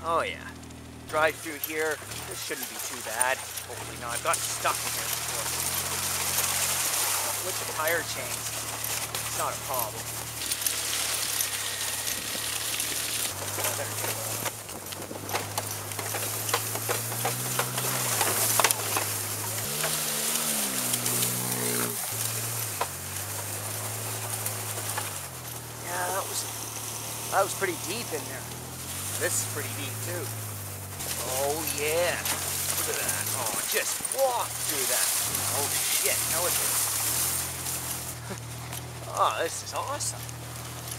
Oh yeah. Drive through here. This shouldn't be too bad. Hopefully not. I've got stuck in here before. With the tire chains, it's not a problem. Yeah, that was pretty deep in there. This is pretty deep too. Oh yeah. Look at that. Oh, just walk through that. Oh shit, no it didn't. Oh, this is awesome.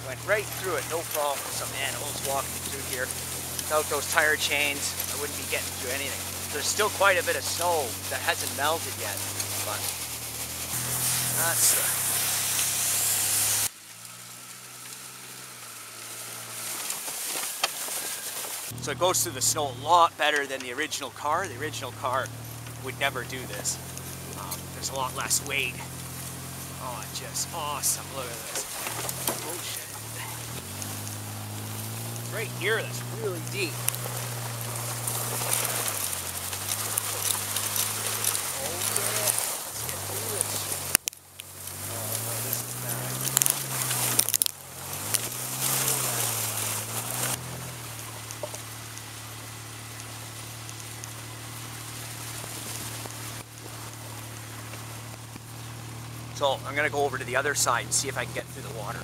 Went right through it, no problem. Some animals walking through here. Without those tire chains, I wouldn't be getting through anything. There's still quite a bit of snow that hasn't melted yet, but that's so it goes through the snow a lot better than the original car. The original car would never do this. There's a lot less weight. Oh, just awesome. Look at this. Oh shit. Right here, that's really deep. Oh yeah. Let's get through this. Oh no, this is bad. So I'm gonna go over to the other side and see if I can get through the water.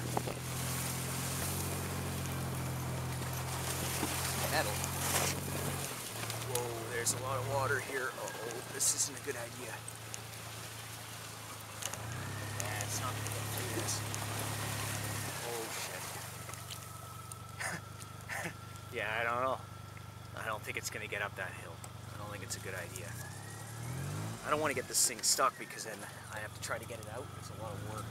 Metal. Whoa, there's a lot of water here. Uh-oh, this isn't a good idea. Yeah, it's not gonna get through this. Oh shit. Yeah, I don't know. I don't think it's gonna get up that hill. I don't think it's a good idea. I don't want to get this thing stuck because then I have to try to get it out. It's a lot of work.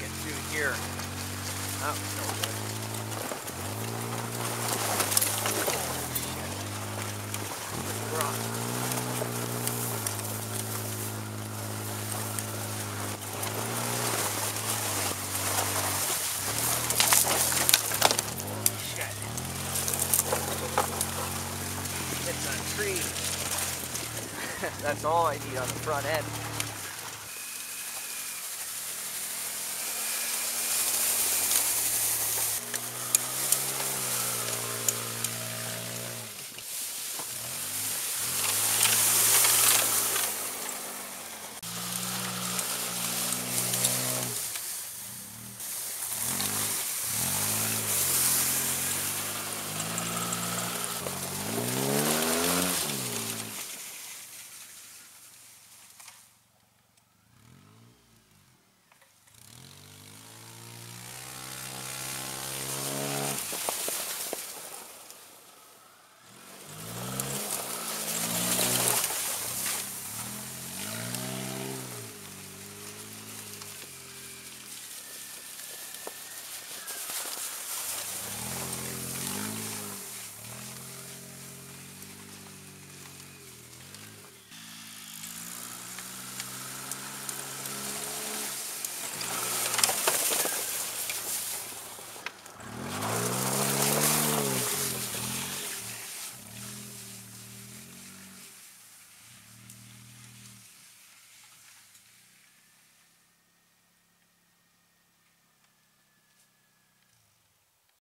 Get through here. That was no good. Oh, shit. Rock. It's a tree. That's all I need on the front end.